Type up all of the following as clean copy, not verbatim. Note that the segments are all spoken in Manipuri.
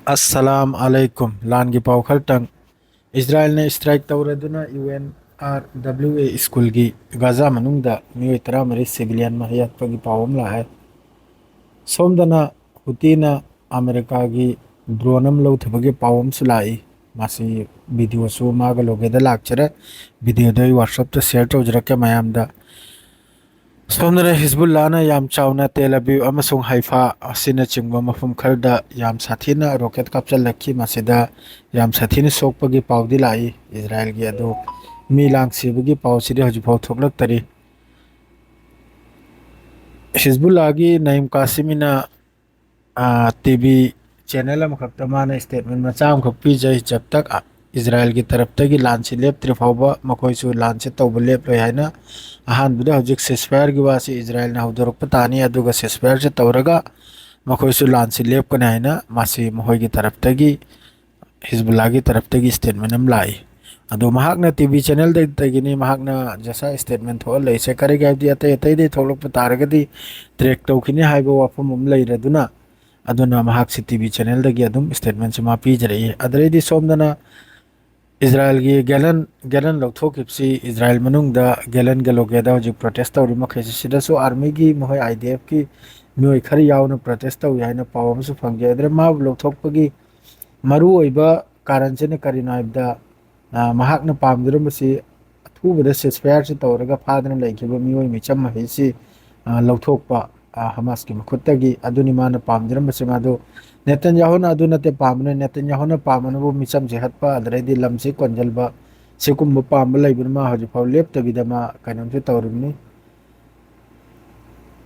अस्सलाम अलैकुम लान की पाव खरतंग इजराइल ने स्ट्राइक तौरदुना UNRWA स्कूल की गाजा मनुंगदा मियोय 13 सिविलियन महयात्पगी पाव अमला है सोमदना हुतीना अमेरिका की ड्रोन अम लौथबगी पाव अमसु लाई मासी वीडियो सु मागा लोगेदा लाक्चरे वीडियो दई व्हाट्सएप शेयर तौजरके मयामदा सोमदना हिजबुल्लाहना याम चावना तेल अवीव अमसुंग हाइफा असिनचिंगबा मफम खरदा याम साथीना रॉकेट कापचलखी मसिदा याम साथीना सोकपगी पावदी लाई इजराइल की अदो मी लांगसिबगी पावसिदि हजुफाव थोकलक्तरी हिजबुल्लाह की नईम कासिमिना टीवी चैनल अमखक्ता माना स्टेटमेंट मचा अमखक पीजै जब तक इजराइल की तरफ तक लान से लेप्त्रि फावबा मखोइसु लान से तौब लेप्लोय हाइना अहानबदा हजिक सेसफायर की वासी इजराइल ना हौदोरकपा तानी अदुगा सेसफायर से तौरगा मखोइसु लान से लेपकने हाइना मासी मखोइ की तरफ तक हिजबुल्लाह की तरफ तक स्टेटमेंट अम लाई अदो महाकना टीवी चैनल दगिनी महाकना जसा स्टेटमेंट थो लैसे करेगा हबदी अतै अतै दे थोलकपा तारगदी ट्रैक तौखिने हाइबा वाफम अम लैरदुना अदुना महाक से टीवी चैनल दगी अदुम स्टेटमेंट से मा पीजरई अदरैदी सोमदना इजराइल की गैलन गैलन लौथोकिपसी इजराइल मनुंगदा गैलन गलोगेदा हजिक प्रोटेस्ट तौरी मखैसे सिदसु आर्मी की मोहय IDF की मियोय खरी यावना प्रोटेस्ट तौ याइना पाव अमसु फंगे अदरे मा लौथोकपगी मरु ओइबा कारण से करिनो हाइबदा महाकना पामदरमसी अथुबदा सेसफायर से तौरगा फादना लैखिबा मियोय मिचम महैसी लौथोकपा हमास की मखुत्तगी अदुनी माना पामदरमसी मादो नेतन्याहुना अदु नते पामने नेतन्याहुना पामनबु मिचम से हतपा अदरैदी लमसे कोंजलबा सेकुम पाम लैबनमा हजिफाव लेप्तबिदमा कनमसे तौरिबनी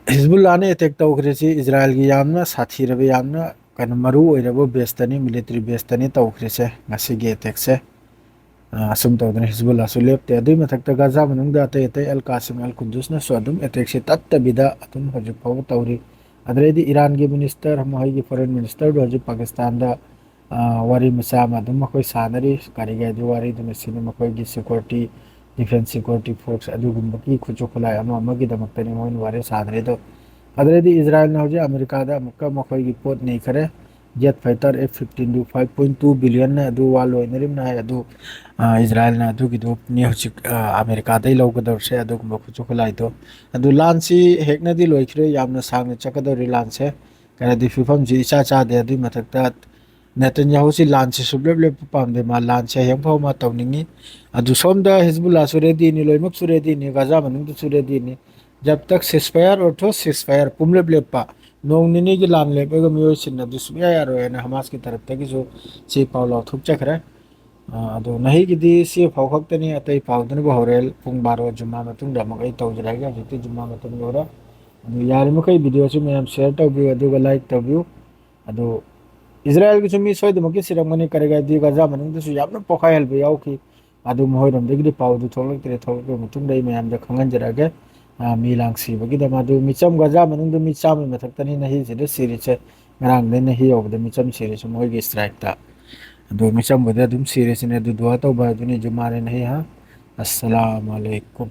हिजबुल्लाह ने अटैक तौखरेसी इजराइल की यामना साथीरबे यामना कन मरु ओइरबो बेस्तनी मिलिट्री बेस्तनी तौखरेसे ngasi अटैक से असम तौदना हिजबुल्लाह सु लेप्ते अदुई मथक्ता गाजा मनुंगदा अतै अतै अल कासिम अल कुद्दुसना सु अदुम अटैक से तत्तबिदा अदुम हजिफाव तौरी अदरैदी ईरान की मिनिस्टर हम की फॉरेन मिनिस्टर दो हजि पाकिस्तान दा वारी मचा मदुम मखोय सानरी कारिगे दु वारी दुम सिने मखोय की सिक्योरिटी डिफेंस सिक्योरिटी फोर्स अदुगुम की खुचो खुलाय अमा अमा की दमक्तनी मोइन वारे सानरे दो अदरैदी इजराइल ना हजि अमेरिका दा मुक्का मखोय की पोत नहीं करे जेट फाइटर F-15 दु 5.2 बिलियन ना अदु वालो इनरिम ना अदु इजराइल ना अदु की दो नि हजि अमेरिका दै लौगदर से अदु गुम खुचो खुलाय दो अदु लांसी हेकनदी लोइखरे यामना सांगना चकदोरी लांसे कनदी फिफम जी इचा चा दे अदु मथक्ता नेतन्याहु से लांसे सुब्लेब लेप पामदे मा लांसे हेंफाव मा तौनिंगी अदु सोमदा हिजबुल्लाह सुरेदी नि लोइमक सुरेदी नि गाजा मनुंग सुरेदी नि जब तक सिसफायर और ठो सिसफायर पुमलेब लेपा नोंग निनी की लान लेपेगा मियो सिन्ना दुसमिया यारो है ना हमास की तरफ तक जो सी पावला थुक चखरे अदो नहीं गिदी सी फावखक्तनी अतै फावदन बहरेल पुंग 12 जुम्मा मतुंग दमक तौजरागा जिति जुम्मा मतुंग लोरा अदो यार मखै वीडियो सु मैम शेयर तौबियो अदुगा लाइक तौबियो अदो इजराइल की सुमी सोयदमक सिरमनी करेगा दी गाजा मनुंग यामना पोखाय हलबे यावकी अदु मोहरमदगी पावदु थोलक्तरे थोलक मतुंग दै मैम द खंगनजरागे मी लांगसिबगी दमादु मिचम गाजा मनुंग मी चाम मथक्तनी नही जिदे सिरिसे ngarang den hi obda micham series moi gi strike ta do micham boda dum series ne du dua to ba duni jumare nahi ha assalamu alaikum